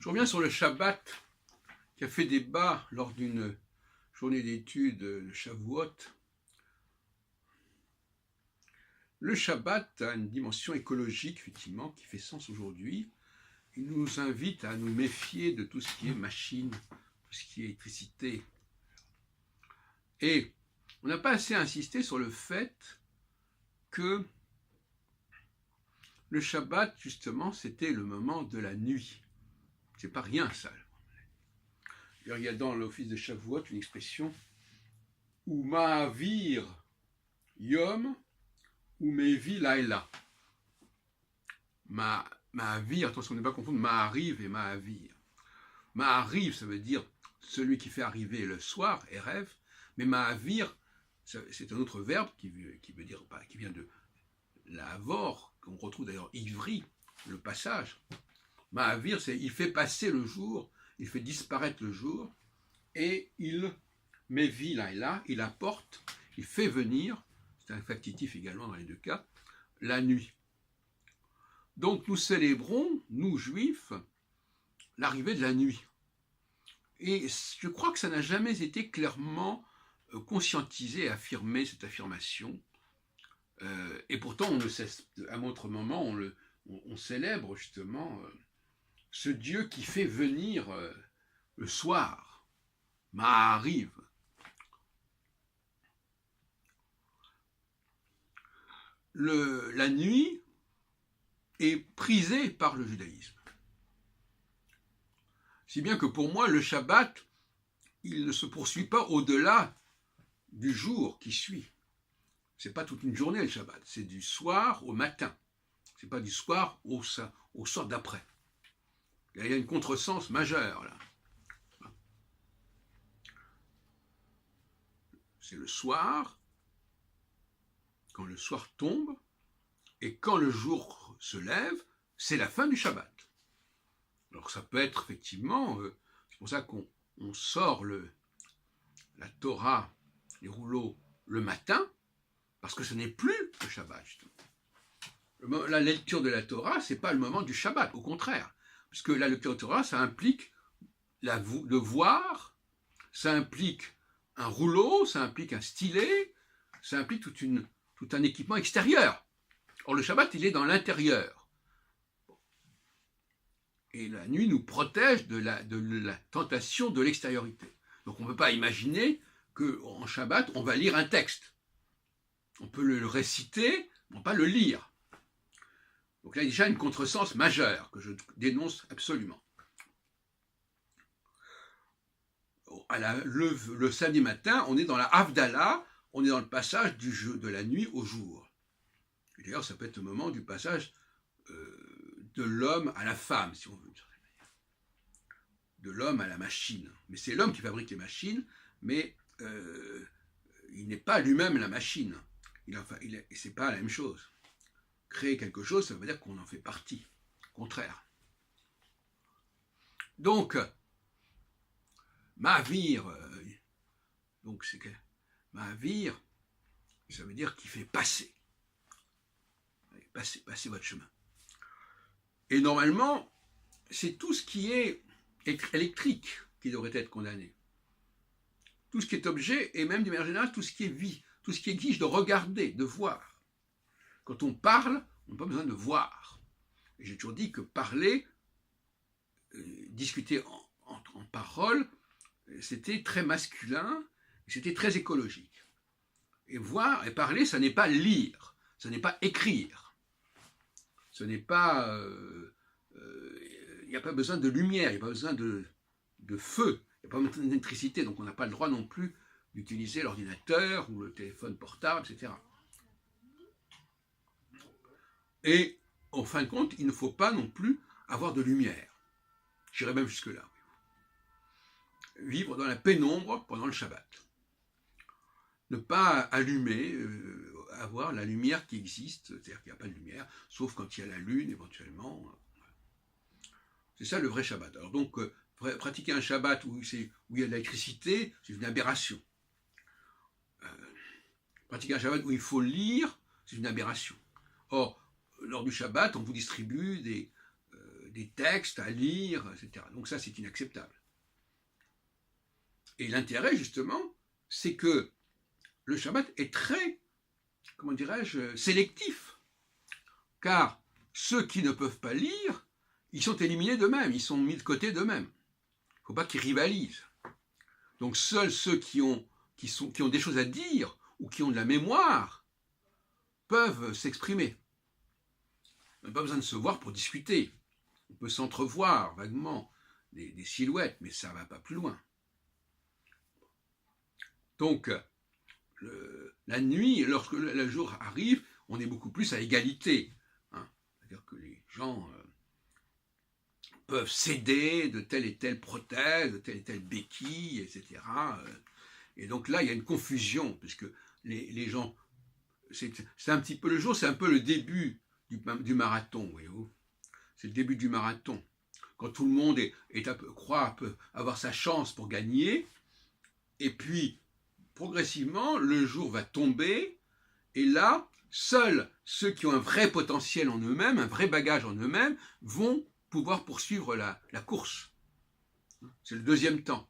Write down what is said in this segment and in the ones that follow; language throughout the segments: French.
Je reviens sur le Shabbat qui a fait débat lors d'une journée d'études de Shavuot. Le Shabbat a une dimension écologique, effectivement, qui fait sens aujourd'hui. Il nous invite à nous méfier de tout ce qui est machine, tout ce qui est électricité. Et on n'a pas assez insisté sur le fait que le Shabbat, justement, c'était le moment de la nuit. C'est pas rien, ça. Il y a dans l'office de Shavuot une expression « ou ma'avir yom ou mevi laila ». Ma'avir, attention, on ne pas confondre ma'ariv et ma'avir. Ma'ariv, ça veut dire celui qui fait arriver le soir, et rêve, mais ma'avir, c'est un autre verbe qui vient de l'avor, qu'on retrouve d'ailleurs ivri, le passage. Ma'avir, c'est il fait passer le jour, il fait disparaître le jour, et il mevi laila, il apporte, il fait venir, c'est un factitif également dans les deux cas, la nuit. Donc nous célébrons, nous juifs, l'arrivée de la nuit. Et je crois que ça n'a jamais été clairement conscientisé, affirmé, cette affirmation. Et pourtant, on ne cesse, à un autre moment, on célèbre justement ce Dieu qui fait venir le soir, Ma'ariv. La nuit est prisée par le judaïsme. Si bien que pour moi, le Shabbat, il ne se poursuit pas au-delà du jour qui suit. C'est pas toute une journée le Shabbat, c'est du soir au matin. C'est pas du soir au soir d'après. Il y a une contresens majeure là. C'est le soir, quand le soir tombe, et quand le jour se lève, c'est la fin du Shabbat. Alors ça peut être effectivement, c'est pour ça qu'on sort la Torah, les rouleaux, le matin, parce que ce n'est plus le Shabbat. La lecture de la Torah, ce n'est pas le moment du Shabbat, au contraire. Puisque la lecture de la Torah, ça implique de voir, ça implique un rouleau, ça implique un stylet, ça implique tout un équipement extérieur. Or, le Shabbat, il est dans l'intérieur. Et la nuit nous protège de la tentation de l'extériorité. Donc, on ne peut pas imaginer qu'en Shabbat, on va lire un texte. On peut le réciter, mais pas le lire. Donc là, il y a déjà une contresens majeure que je dénonce absolument. Le samedi matin, on est dans la Havdalah, on est dans le passage de la nuit au jour. Et d'ailleurs, ça peut être le moment du passage de l'homme à la femme, si on veut. De l'homme à la machine. Mais c'est l'homme qui fabrique les machines, mais il n'est pas lui-même la machine. C'est pas la même chose. Créer quelque chose, ça veut dire qu'on en fait partie. Au contraire. Donc, Ma'avir, Ma'avir, ça veut dire qu'il fait passer. Passez votre chemin. Et normalement, c'est tout ce qui est électrique qui devrait être condamné. Tout ce qui est objet, et même d'une manière générale, tout ce qui est vie, tout ce qui exige de regarder, de voir. Quand on parle, on n'a pas besoin de voir. Et j'ai toujours dit que parler, discuter en parole, c'était très masculin, c'était très écologique. Et voir et parler, ça n'est pas lire, ça n'est pas écrire. Ce n'est pas... il n'y a pas besoin de lumière, il n'y a pas besoin de feu, il n'y a pas besoin d'électricité, donc on n'a pas le droit non plus d'utiliser l'ordinateur ou le téléphone portable, etc. Et en fin de compte, il ne faut pas non plus avoir de lumière. J'irai même jusque-là. Vivre dans la pénombre pendant le Shabbat. Ne pas allumer, avoir la lumière qui existe, c'est-à-dire qu'il n'y a pas de lumière, sauf quand il y a la lune éventuellement. C'est ça le vrai Shabbat. Alors donc, pratiquer un Shabbat où il y a de l'électricité, c'est une aberration. Pratiquer un Shabbat où il faut lire, c'est une aberration. Or, lors du Shabbat, on vous distribue des des textes à lire, etc. Donc ça, c'est inacceptable. Et l'intérêt, justement, c'est que le Shabbat est très, comment dirais-je, sélectif. Car ceux qui ne peuvent pas lire, ils sont éliminés d'eux-mêmes, ils sont mis de côté d'eux-mêmes. Il ne faut pas qu'ils rivalisent. Donc seuls ceux qui ont des choses à dire ou qui ont de la mémoire peuvent s'exprimer. On n'a pas besoin de se voir pour discuter. On peut s'entrevoir vaguement des silhouettes, mais ça ne va pas plus loin. Donc, la nuit, lorsque le jour arrive, on est beaucoup plus à égalité. Hein. C'est-à-dire que les gens peuvent céder de telle et telle prothèse, de telle et telle béquille, etc. Et donc là, il y a une confusion, puisque les gens... C'est un petit peu le jour, c'est un peu le début du marathon, voyez-vous. C'est le début du marathon. Quand tout le monde croit avoir sa chance pour gagner, et puis, progressivement, le jour va tomber, et là, seuls ceux qui ont un vrai potentiel en eux-mêmes, un vrai bagage en eux-mêmes, vont pouvoir poursuivre la course. C'est le deuxième temps.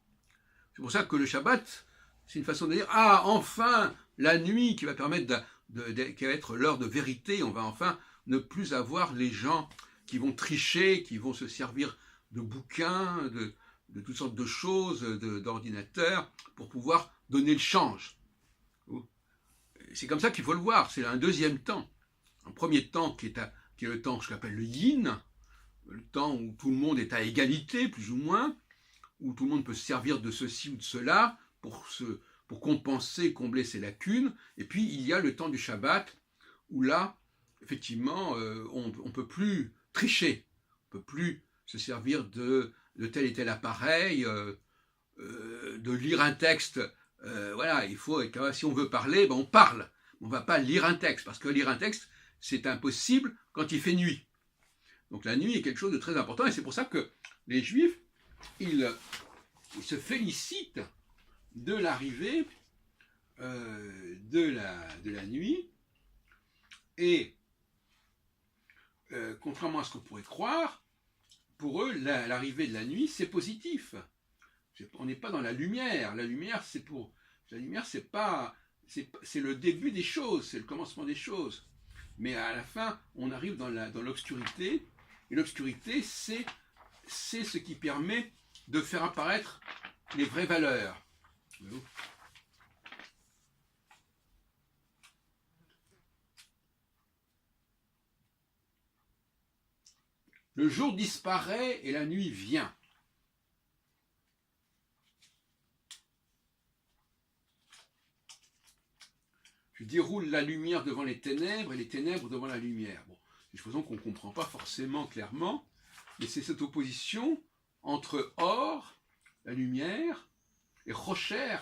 C'est pour ça que le Shabbat, c'est une façon de dire, ah, enfin, la nuit qui va permettre qui va être l'heure de vérité, on va enfin ne plus avoir les gens qui vont tricher, qui vont se servir de bouquins, de toutes sortes de choses, d'ordinateurs, pour pouvoir donner le change. C'est comme ça qu'il faut le voir, c'est un deuxième temps. Un premier temps qui est le temps que j'appelle le yin, le temps où tout le monde est à égalité, plus ou moins, où tout le monde peut se servir de ceci ou de cela pour compenser, combler ses lacunes. Et puis il y a le temps du Shabbat, où là, effectivement, on ne peut plus tricher, on ne peut plus se servir de tel et tel appareil, de lire un texte. Voilà, il faut, si on veut parler, on parle. On ne va pas lire un texte, parce que lire un texte, c'est impossible quand il fait nuit. Donc la nuit est quelque chose de très important, et c'est pour ça que les Juifs, ils se félicitent de l'arrivée de la nuit, et contrairement à ce qu'on pourrait croire, pour eux, l'arrivée de la nuit, c'est positif. On n'est pas dans la lumière. La lumière, c'est le début des choses, c'est le commencement des choses. Mais à la fin, on arrive dans l'obscurité, et l'obscurité, c'est ce qui permet de faire apparaître les vraies valeurs. Le jour disparaît et la nuit vient. Je déroule la lumière devant les ténèbres et les ténèbres devant la lumière. Bon, c'est une façon qu'on ne comprend pas forcément clairement, mais c'est cette opposition entre or, la lumière, et rocher,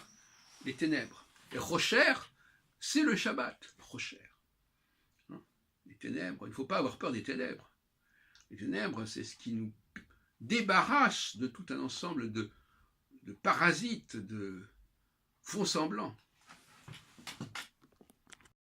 les ténèbres. Et rocher, c'est le Shabbat. Rocher. Les ténèbres, il ne faut pas avoir peur des ténèbres. Les ténèbres, c'est ce qui nous débarrasse de tout un ensemble de parasites, de faux semblants.